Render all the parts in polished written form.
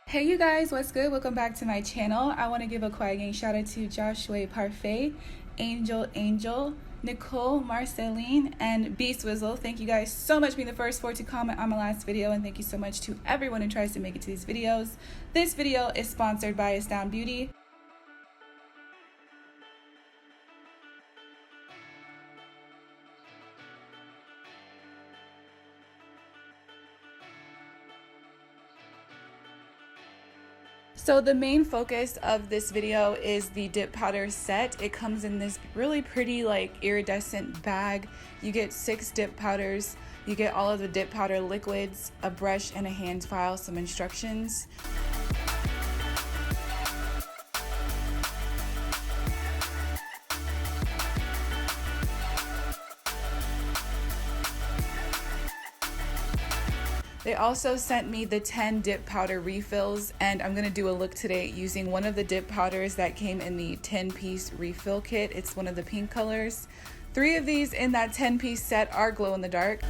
Hey you guys, what's good? Welcome back to my channel. I want to give a quiet gang shout out to Joshua Parfait, Angel, Nicole, Marceline, and B Swizzle. Thank you guys so much for being the first four to comment on my last video, and thank you so much to everyone who tries to make it to these videos. This video is sponsored by Astound Beauty. So the main focus of this video is the dip powder set. It comes in this really pretty like iridescent bag. You get 6 dip powders. You get all of the dip powder liquids, a brush and a hand file, some instructions. They also sent me the 10 dip powder refills, and I'm gonna do a look today using one of the dip powders that came in the 10-piece refill kit. It's one of the pink colors. 3 of these in that 10-piece set are glow in the dark.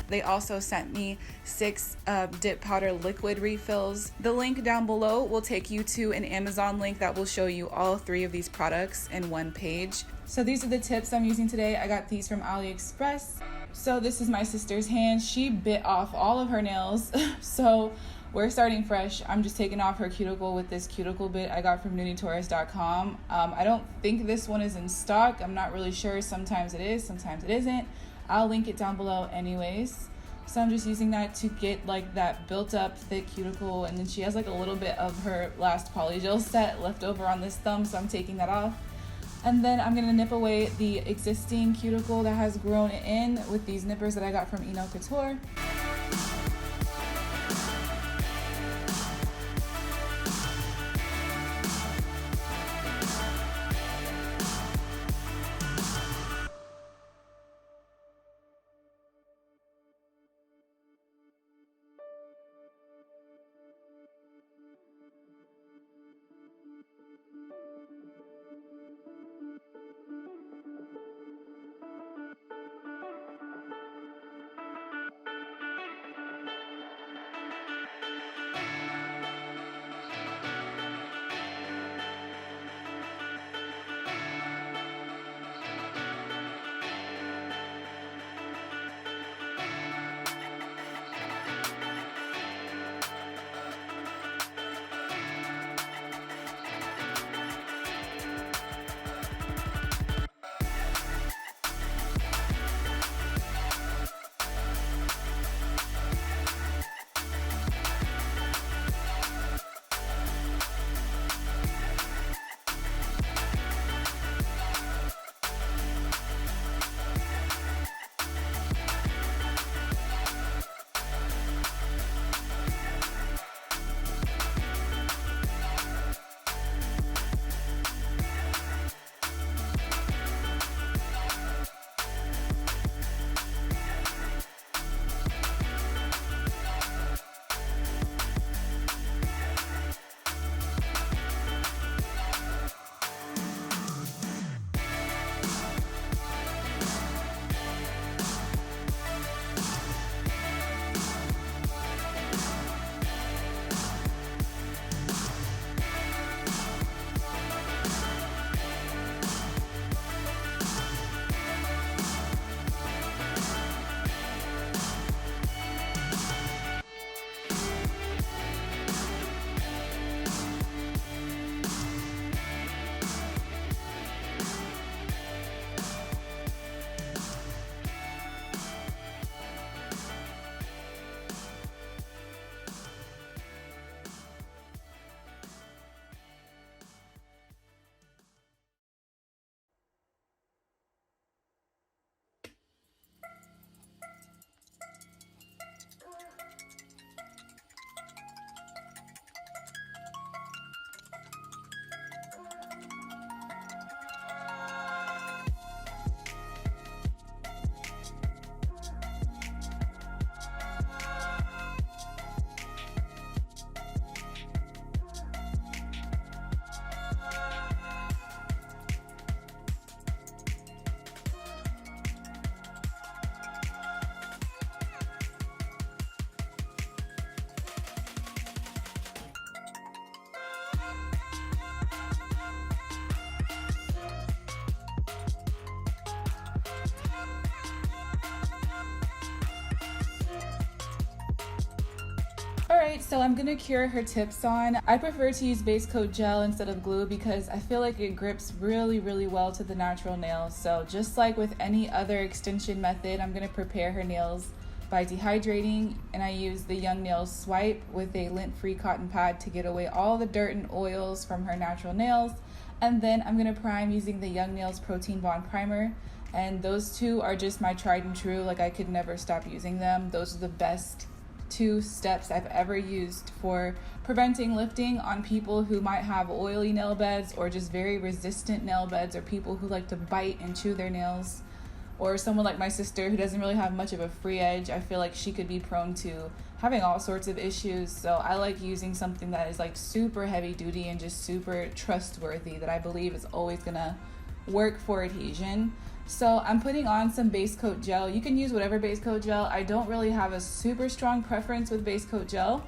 They also sent me 6 dip powder liquid refills. The link down below will take you to an Amazon link that will show you all 3 of these products in one page. So these are the tips I'm using today. I got these from AliExpress. So this is my sister's hand. She bit off all of her nails. So we're starting fresh. I'm just taking off her cuticle with this cuticle bit I got from nuditourist.com. I don't think this one is in stock. I'm not really sure. Sometimes it is, sometimes it isn't. I'll link it down below anyways. So I'm just using that to get like that built up thick cuticle, and then she has like a little bit of her last polygel set left over on this thumb, so I'm taking that off. And then I'm gonna nip away the existing cuticle that has grown in with these nippers that I got from Enail Couture. Alright, so I'm gonna cure her tips on. I prefer to use base coat gel instead of glue because I feel like it grips really well to the natural nails. So just like with any other extension method, I'm gonna prepare her nails by dehydrating, and I use the YoungNails swipe with a lint-free cotton pad to get away all the dirt and oils from her natural nails. And then I'm gonna prime using the YoungNails Protein Bond Primer. And those two are just my tried and true, like I could never stop using them. Those are the best 2 steps I've ever used for preventing lifting on people who might have oily nail beds or just very resistant nail beds, or people who like to bite and chew their nails, or someone like my sister who doesn't really have much of a free edge. I feel like she could be prone to having all sorts of issues. So I like using something that is like super heavy duty and just super trustworthy, that I believe is always gonna work for adhesion. So I'm putting on some base coat gel. You can use whatever base coat gel. I don't really have a super strong preference with base coat gel.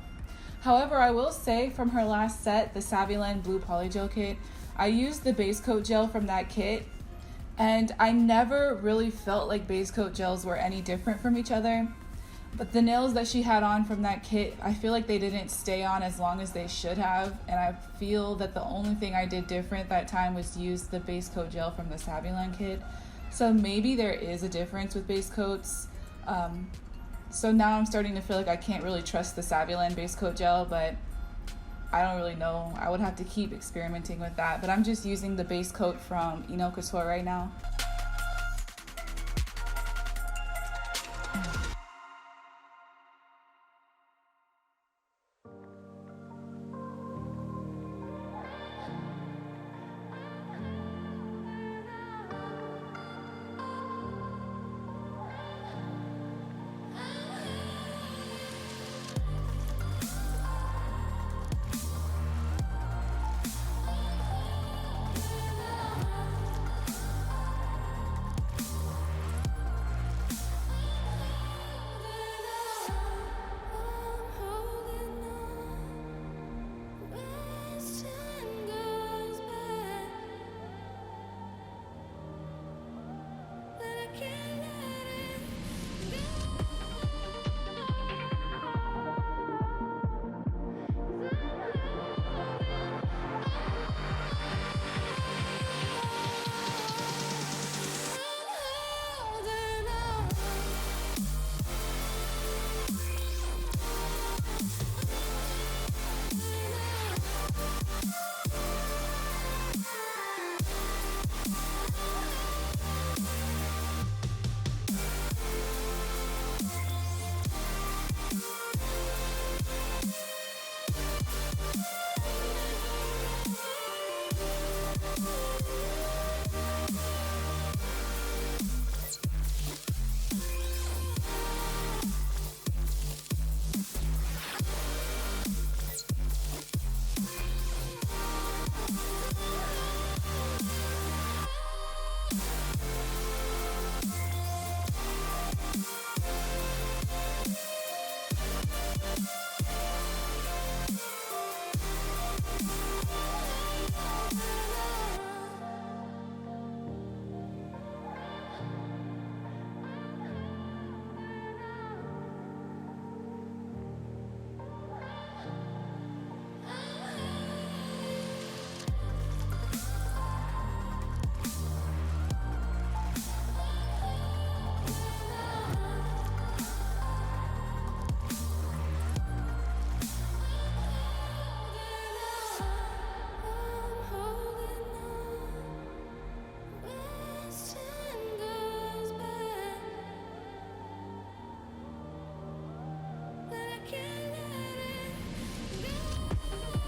However, I will say from her last set, the Savvyland Blue Polygel Kit, I used the base coat gel from that kit, and I never really felt like base coat gels were any different from each other. But the nails that she had on from that kit, I feel like they didn't stay on as long as they should have, and I feel that the only thing I did different that time was use the base coat gel from the Savvyland kit. So maybe there is a difference with base coats. So now I'm starting to feel like I can't really trust the Savvyland base coat gel, but I don't really know. I would have to keep experimenting with that. But I'm just using the base coat from Enail Couture right now.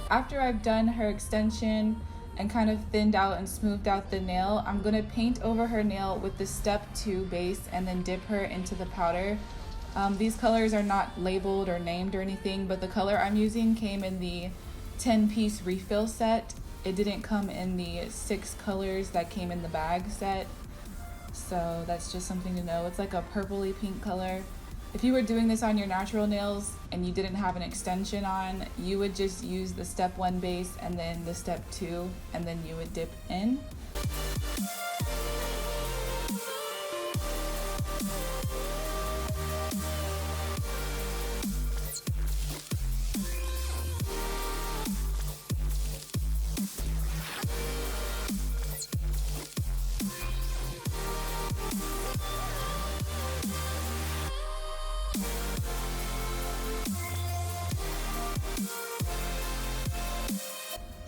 After I've done her extension and kind of thinned out and smoothed out the nail, I'm going to paint over her nail with the step 2 base and then dip her into the powder. These colors are not labeled or named or anything, but the color I'm using came in the 10-piece refill set. It didn't come in the 6 colors that came in the bag set. So that's just something to know. It's like a purpley pink color. If you were doing this on your natural nails and you didn't have an extension on, you would just use the step 1 base and then the step 2, and then you would dip in.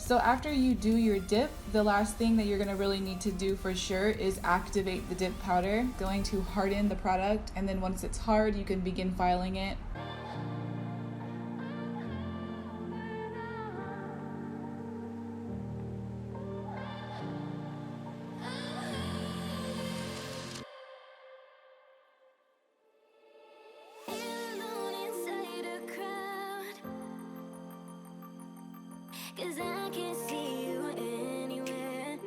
So after you do your dip, the last thing that you're gonna really need to do for sure is activate the dip powder. Going to harden the product, and then once it's hard, you can begin filing it. Cause I can't see you anywhere.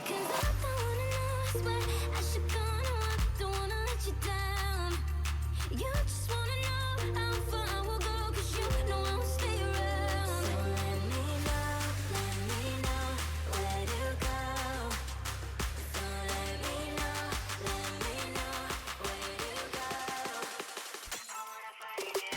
Cause I don't wanna know, I swear I should go on, I don't wanna let you down. You just wanna know how far I will go, cause you know I will stay around. So let me know where to go. So let me know where to go. I wanna find you.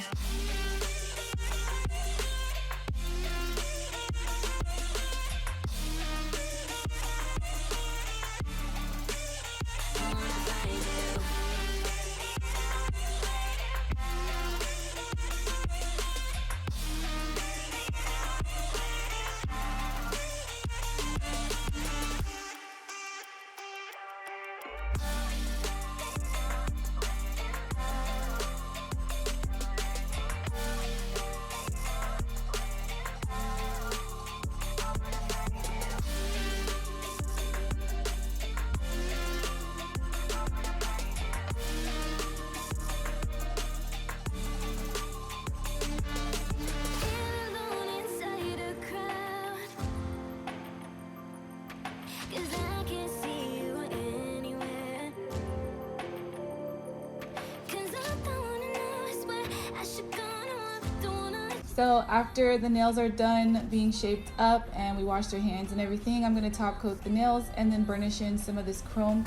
So after the nails are done being shaped up and we washed our hands and everything, I'm going to top coat the nails and then burnish in some of this chrome.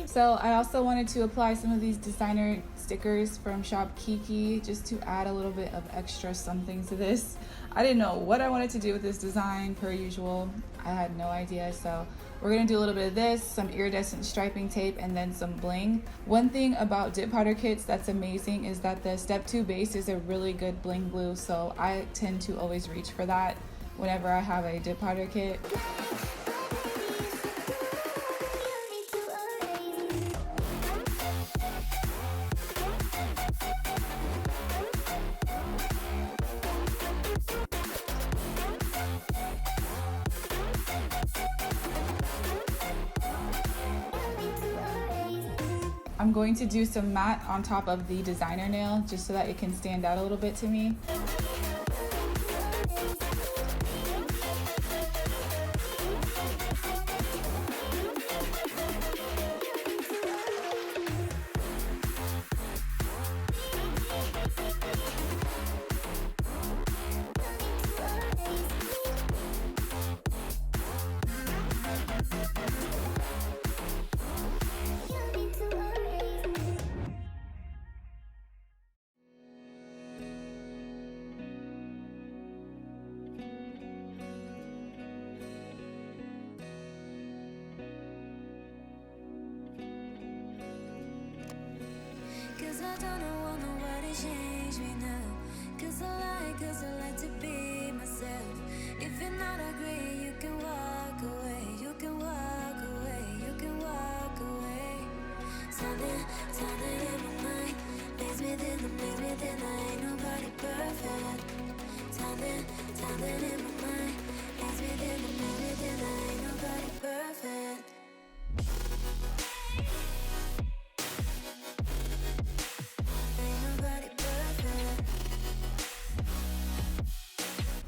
So I also wanted to apply some of these designer stickers from ShopKeeki just to add a little bit of extra something to this. I didn't know what I wanted to do with this design per usual. I had no idea, so we're gonna do a little bit of this, some iridescent striping tape, and then some bling. One thing about dip powder kits that's amazing is that the step 2 base is a really good bling glue, so I tend to always reach for that whenever I have a dip powder kit. I'm going to do some matte on top of the designer nail just so that it can stand out a little bit to me. Cause I don't want nobody change me now. Cause I like to be myself. If you're not agree, you can walk away. You can walk away. You can walk away. Something in my mind makes me think I ain't nobody perfect. Something in my mind makes me think I ain't nobody perfect.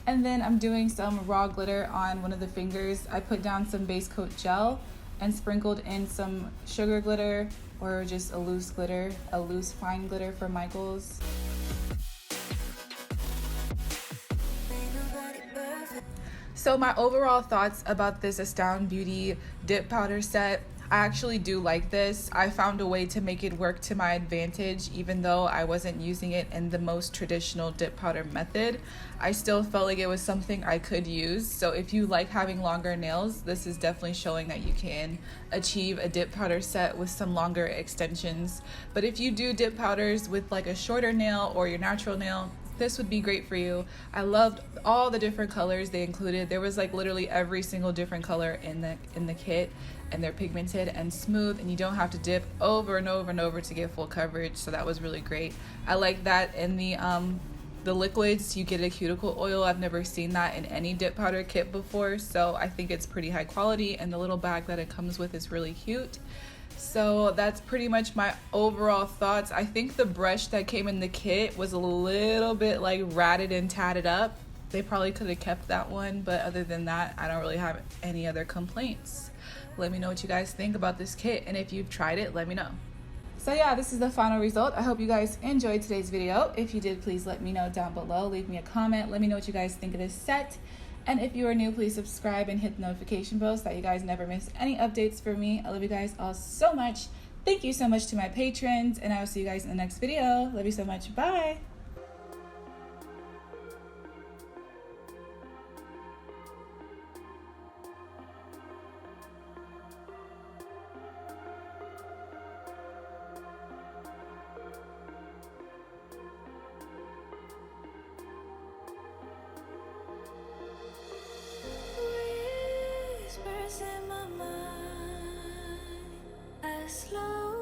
And then I'm doing some raw glitter on one of the fingers. I put down some base coat gel and sprinkled in some sugar glitter or just a loose glitter, a loose fine glitter from Michaels. So my overall thoughts about this Astound Beauty dip powder set, I actually do like this. I found a way to make it work to my advantage, even though I wasn't using it in the most traditional dip powder method. I still felt like it was something I could use. So if you like having longer nails, this is definitely showing that you can achieve a dip powder set with some longer extensions. But if you do dip powders with like a shorter nail or your natural nail, this would be great for you. I loved all the different colors they included. There was like literally every single different color in the kit, and they're pigmented and smooth, and you don't have to dip over and over and over to get full coverage. So that was really great. I like that in the liquids you get a cuticle oil. I've never seen that in any dip powder kit before, so I think it's pretty high quality, and the little bag that it comes with is really cute. So that's pretty much my overall thoughts. I think the brush that came in the kit was a little bit like ratted and tatted up. They probably could have kept that one, but other than that, I don't really have any other complaints. Let me know what you guys think about this kit, and if you've tried it, let me know. So yeah, this is the final result. I hope you guys enjoyed today's video. If you did, please let me know down below. Leave me a comment. Let me know what you guys think of this set. And if you are new, please subscribe and hit the notification bell so that you guys never miss any updates from me. I love you guys all so much. Thank you so much to my patrons, and I will see you guys in the next video. Love you so much. Bye. Whispers in my mind, I slow